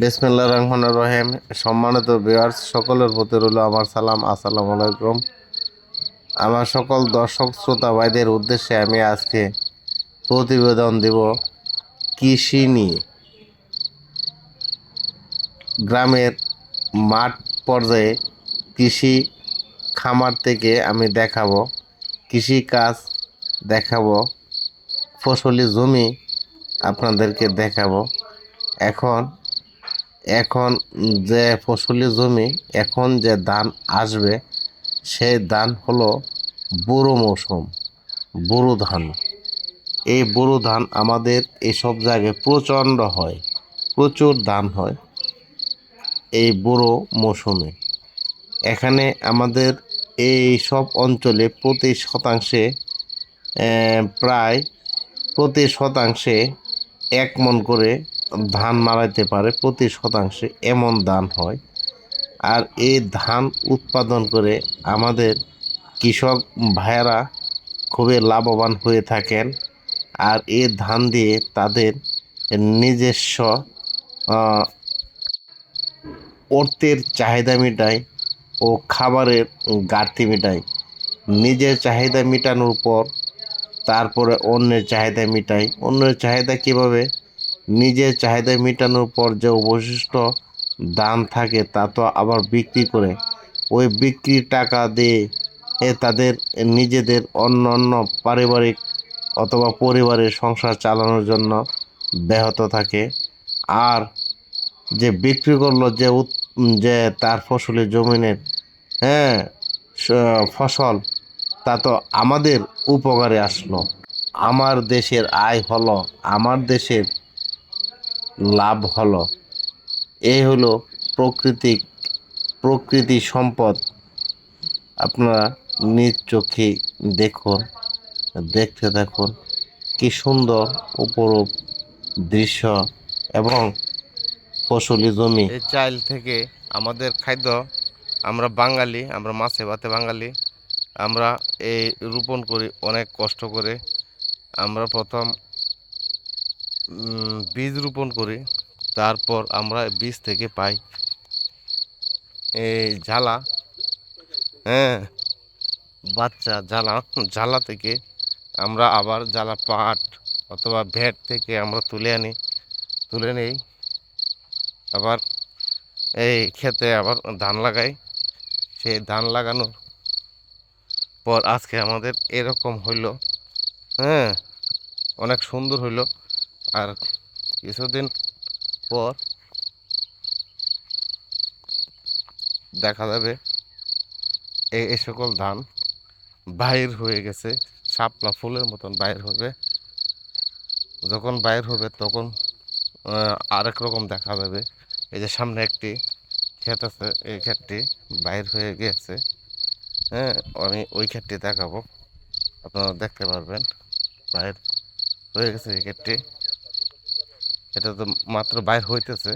বিসমিল্লাহির রহমানির রহিম। সম্মানিত ভিউয়ার্স, সকলের প্রতি রইল আমার সালাম। আসসালামু আলাইকুম। আমার সকল দর্শক শ্রোতা ভাইদের উদ্দেশ্যে আমি আজকে প্রতিবেদন দেব কৃষি নিয়ে। গ্রামের মাঠ পর্যায়ে কৃষি খামার থেকে আমি দেখাবো, কৃষি কাজ দেখাবো, ফসলি জমি আপনাদেরকে দেখাবো। এখন এখন যে ফসলি জমি, এখন যে ধান আসবে সেই ধান হলো বোরো মৌসুম, বোরো ধান। এই বোরো ধান আমাদের এসব জায়গায় প্রচণ্ড হয়, প্রচুর ধান হয় এই বোরো মৌসুমে। এখানে আমাদের এই সব অঞ্চলে প্রায় প্রতি শতাংশে 1 মণ করে ধান মারাইতে পারে, প্রতি শতাংশে এমন ধান হয়। আর এই ধান উৎপাদন করে আমাদের কৃষক ভাইয়েরা খুবই লাভবান হয়ে থাকেন। আর এই ধান দিয়ে তাদের নিজস্ব অর্থের চাহিদা মেটায় ও খাবারের ঘাটতি মেটায়। নিজের চাহিদা মেটানোর পর তারপরে অন্যের চাহিদা মেটায়। অন্যের চাহিদা কীভাবে? নিজের চাহিদা মেটানোর পর যে অবশিষ্ট দাম থাকে তা তো আবার বিক্রি করে, ওই বিক্রির টাকা দিয়ে তাদের নিজেদের অন্য পারিবারিক অথবা পরিবারের সংসার চালানোর জন্য ব্যাহত থাকে। আর যে বিক্রি করলো যে তার ফসলি জমিনের হ্যাঁ ফসল, তা তো আমাদের উপকারে আসলো। আমার দেশের আয় হলো, আমার দেশের লাভ হলো। এই হলো প্রকৃতি সম্পদ। আপনারা নিজ চোখে দেখুন, দেখতে থাকুন কি সুন্দর অপরূপ দৃশ্য এবং ফসলি জমি। এই চাল থেকে আমাদের খাদ্য, আমরা বাঙালি, আমরা মাছে ভাতে বাঙালি। আমরা এই রোপণ করি অনেক কষ্ট করে। আমরা প্রথম বীজ রোপণ করি, তারপর আমরা বীজ থেকে পাই এই ঝালা, হ্যাঁ বাচ্চা ঝালা। ঝালা থেকে আমরা আবার ঝালা পাট অথবা ভেট থেকে আমরা তুলে নেই, আবার এই ক্ষেতে আবার ধান লাগাই। সেই ধান লাগানোর পর আজকে আমাদের এরকম হইলো, হ্যাঁ অনেক সুন্দর হইলো। আর কিছুদিন পর দেখা যাবে এই সকল ধান বাইর হয়ে গেছে, শাপলা ফুলের মতন বাইর হবে। যখন বাইর হবে তখন আরেক রকম দেখা যাবে। এই যে সামনে একটি ক্ষেত আছে, এই ক্ষেতটি বাইর হয়ে গেছে, হ্যাঁ আমি ওই ক্ষেতটি দেখাবো, আপনারা দেখতে পারবেন বাইর হয়ে গেছে এই ক্ষেতটি। এটা তো মাত্র বাইর হইতেছে।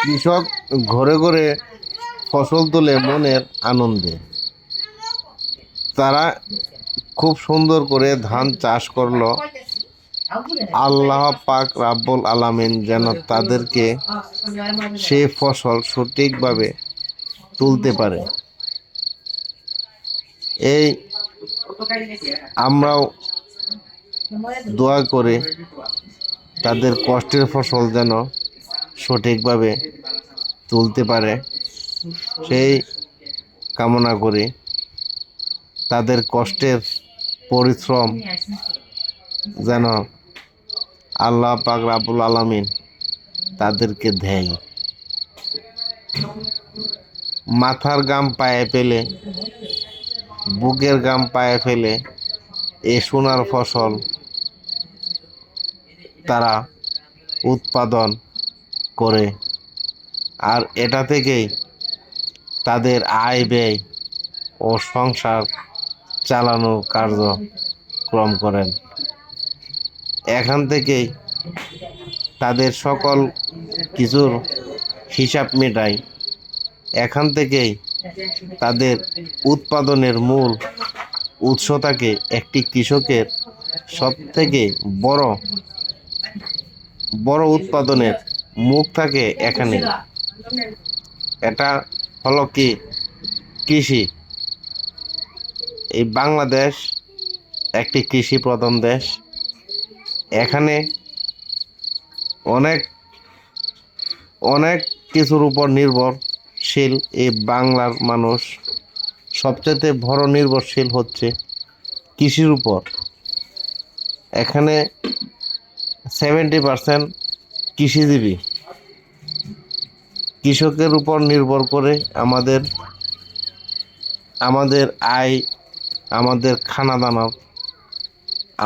কৃষক ঘরে ঘরে ফসল তোলে মনের আনন্দে। তারা খুব সুন্দর করে ধান চাষ করলো। আল্লাহ পাক রাব্বুল আলামিন যেন তাদেরকে সেই ফসল সঠিকভাবে তুলতে পারে। এই আমরাও দোয়া করে তাদের কষ্টের ফসল যেন সঠিকভাবে তুলতে পারে সেই কামনা করি। তাদের কষ্টের পরিশ্রম যেন আল্লাহ পাক রাব্বুল আলামিন তাদেরকে দেয়। মাথার গাম পায়ে ফেলে, বুকের গাম পায়ে ফেলে এই সোনার ফসল তারা উৎপাদন করে, আর এটা থেকেই তাদের আয় ব্যয় ও সংসার চালানোর কার্যক্রম করেন। এখান থেকেই তাদের সকল কিছুর হিসাব মেটায়। এখান থেকেই তাদের উৎপাদনের মূল উৎস থাকে। একটি কৃষকের সব থেকে বড় বড় উৎপাদনের মুখ থাকে এখানে। এটা হলো কি কৃষি। এই বাংলাদেশ একটি কৃষি প্রধান দেশ। এখানে অনেক অনেক কিছুর উপর নির্ভরশীল এই বাংলার মানুষ। সবচেয়ে বড় নির্ভরশীল হচ্ছে কৃষির উপর। এখানে 70% কৃষিজীবী। কৃষকের উপর নির্ভর করে আমাদের আয়, আমাদের খানা দানা,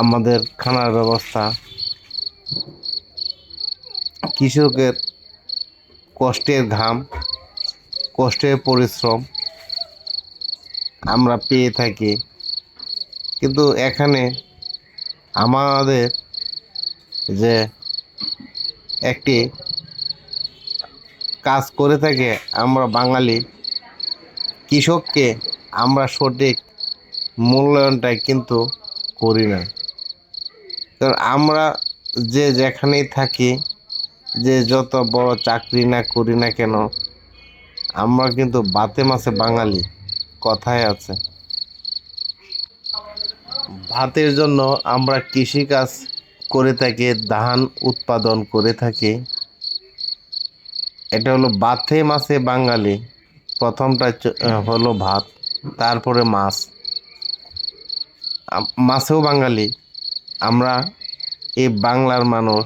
আমাদের খানার ব্যবস্থা কৃষকের কষ্টের ঘাম, কষ্টের পরিশ্রম আমরা পেয়ে থাকি। কিন্তু এখানে আমাদের যে একটি কাজ করে থাকে আমরা বাঙালি, কৃষককে আমরা সঠিক মূল্যায়নটাই কিন্তু করি না। কারণ আমরা যে যেখানেই থাকি, যে যত বড় চাকরি না করি না কেন, আমরা কিন্তু বাতে মাছে বাঙালি কথায় আছে। ভাতের জন্য আমরা কৃষিকাজ করে থাকি, ধান উৎপাদন করে থাকি। এটা হলো বাতে মাছে বাঙালি। প্রথমটা হলো ভাত, তারপরে মাছ। মাছেও বাঙালি আমরা। এই বাংলার মানুষ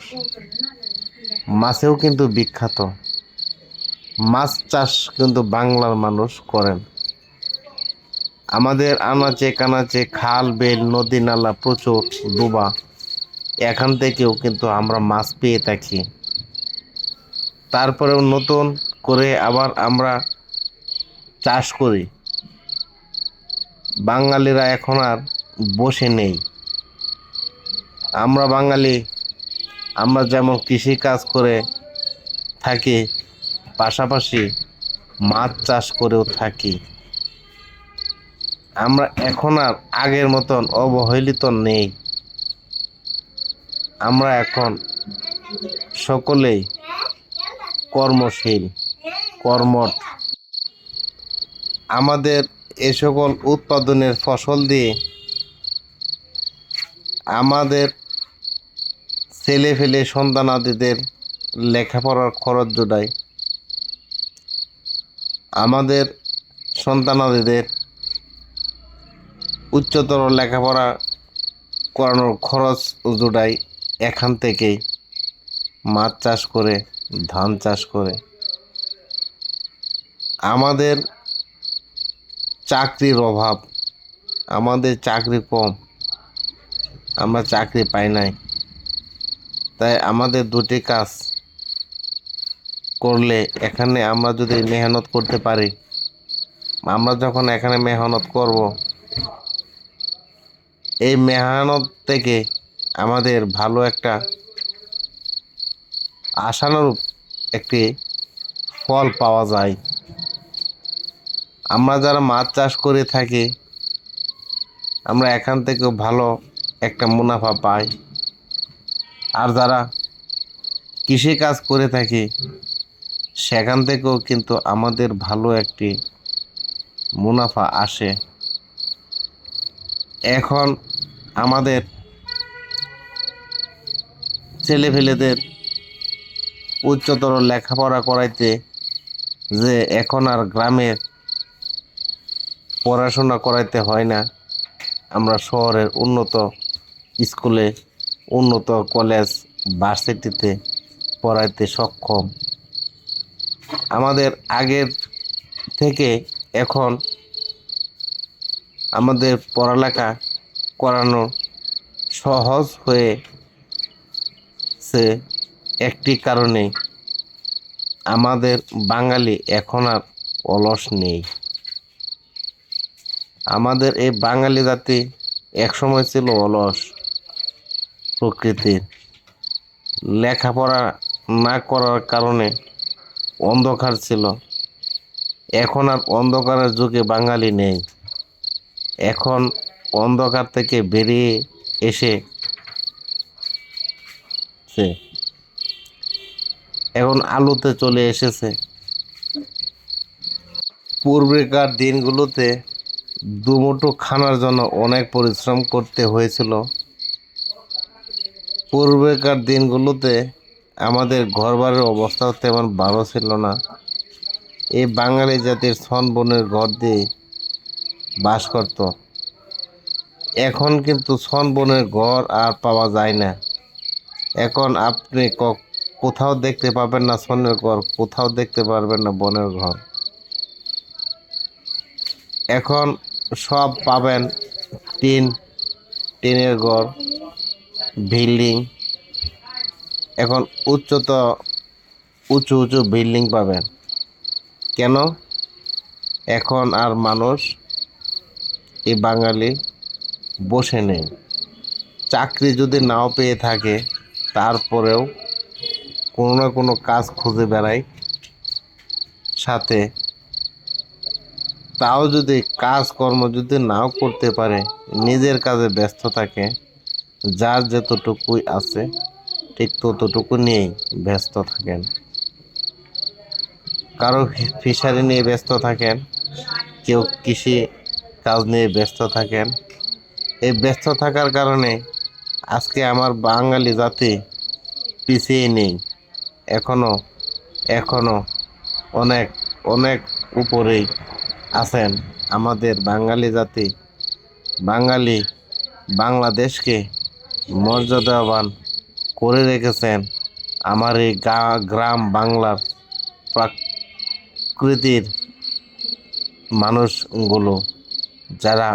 মাছেও কিন্তু বিখ্যাত। মাছ চাষ কিন্তু বাংলার মানুষ করেন। আমাদের আনাচে কানাচে খাল বিল নদী নালা প্রচুর ডোবা। এখান থেকেও কিন্তু আমরা মাছ পেয়ে থাকি। তারপরেও নতুন করে আবার আমরা চাষ করি। বাঙালিরা এখন আর বসে নেই। আমরা বাঙালি, আমরা যেমন কৃষি কাজ করে থাকি, পাশাপাশি মাছ চাষ করেও থাকি। আমরা এখন আর আগের মতন অবহেলিত নেই। আমরা এখন সকলেই কর্মশীল, কর্মঠ। আমাদের এ সকল উৎপাদনের ফসল দিয়ে আমাদের ছেলে ফেলে সন্তানাদিদের লেখাপড়ার খরচ জোটাই। আমাদের সন্তানাদিদের উচ্চতর লেখাপড়া করানোর খরচ জোটাই এখান থেকেই। মাছ চাষ করে, ধান চাষ করে। আমাদের চাকরির অভাব, আমাদের চাকরি কম, আমরা চাকরি পাই নাই। তাই আমাদের দুটি কাজ করলে এখানে আমরা যদি মেহনত করতে পারি, আমরা যখন এখানে মেহনত করব, এই মেহনত থেকে আমাদের ভালো একটা আশানুরূপ একটি ফল পাওয়া যায়। আমরা যারা মাছ চাষ করে থাকি, আমরা এখান থেকেও ভালো একটা মুনাফা পাই। আর যারা কৃষি কাজ করে থাকি, সেখান থেকেও কিন্তু আমাদের ভালো একটি মুনাফা আসে। এখন আমাদের ছেলেপেলেদের উচ্চতর লেখাপড়া করাইতে যে এখন আর গ্রামের পড়াশোনা করাইতে হয় না, আমরা শহরের উন্নত স্কুলে, উন্নত কলেজ, ভার্সিটিতে পড়াইতে সক্ষম। আমাদের আগের থেকে এখন আমাদের পড়ালেখা করানো সহজ হয়েছে একটি কারণে, আমাদের বাঙালি এখন আর অলস নেই। আমাদের এই বাঙালি জাতি একসময় ছিল অলস প্রকৃতির। লেখাপড়া না করার কারণে অন্ধকার ছিল। এখন আর অন্ধকারের যুগে বাঙালি নেই। এখন অন্ধকার থেকে বেরিয়ে এসে এখন আলোতে চলে এসেছে। পূর্বেকার দিনগুলোতে দুমুঠো খানার জন্য অনেক পরিশ্রম করতে হয়েছিল। পূর্বেকার দিনগুলোতে আমাদের ঘরবাড়ির অবস্থাও তেমন ভালো ছিল না। এই বাঙালি জাতির ছন বনের ঘর দিয়ে বাস করত। এখন কিন্তু ছন বনের ঘর আর পাওয়া যায় না। এখন আপনি কোথাও দেখতে পাবেন না ছনের ঘর, কোথাও দেখতে পারবেন না বনের ঘর। এখন সব পাবেন টিনের ঘর, বিল্ডিং। এখন উঁচু উঁচু বিল্ডিং পাবেন। কেন? এখন আর মানুষ এই বাঙালি বসে নেই। চাকরি যদি নাও পেয়ে থাকে, তারপরেও কোনো না কোনো কাজ খুঁজে বেড়ায়। সাথে তাও যদি কাজকর্ম যদি নাও করতে পারে, নিজের কাজে ব্যস্ত থাকে। যার যতটুকুই আছে ঠিক ততটুকু নিয়েই ব্যস্ত থাকেন। কারো ফিশারি নিয়ে ব্যস্ত থাকেন, কেউ কৃষি কাজ নিয়ে ব্যস্ত থাকেন। এই ব্যস্ত থাকার কারণে আজকে আমার বাঙালি জাতি পিছিয়ে নেই। এখনো অনেক অনেক উপরেই আছেন আমাদের বাঙালি জাতি। বাংলাদেশকে মর্যাদাবান করে রেখেছেন আমার এই গ্রাম বাংলার প্রকৃতির মানুষগুলো, যারা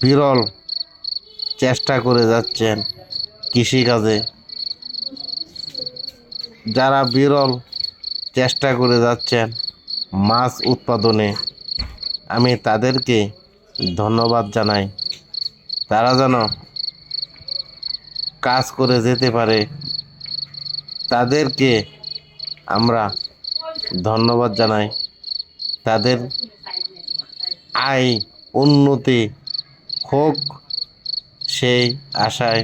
বিরল চেষ্টা করে যাচ্ছেন কৃষিকাজে, যারা বিরল চেষ্টা করে যাচ্ছেন মাছ উৎপাদনে। আমি তাদেরকে ধন্যবাদ জানাই। তারা যেন কাজ করে যেতে পারে, তাদেরকে আমরা ধন্যবাদ জানাই। তাদের আয় উন্নতি হোক, সেই আশায়,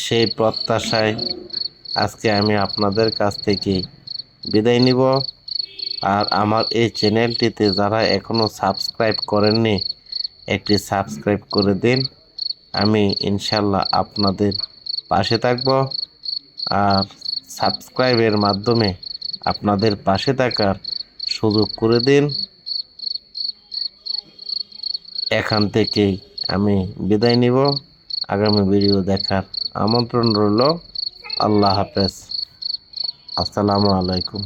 সেই প্রত্যাশায় আজকে আমি আপনাদের কাছ থেকে বিদায় নিব। আর আমার এই চ্যানেলটিতে যারা এখনও সাবস্ক্রাইব করেননি, একটি সাবস্ক্রাইব করে দিন। আমি ইনশাল্লাহ আপনাদের পাশে থাকব। আর সাবস্ক্রাইবের মাধ্যমে আপনাদের পাশে থাকার সুযোগ করে দিন। এখান থেকেই আমি বিদায় নিব। আগামী ভিডিও দেখার আমন্ত্রণ রইল। আল্লাহ হাফেজ। আসসালামু আলাইকুম।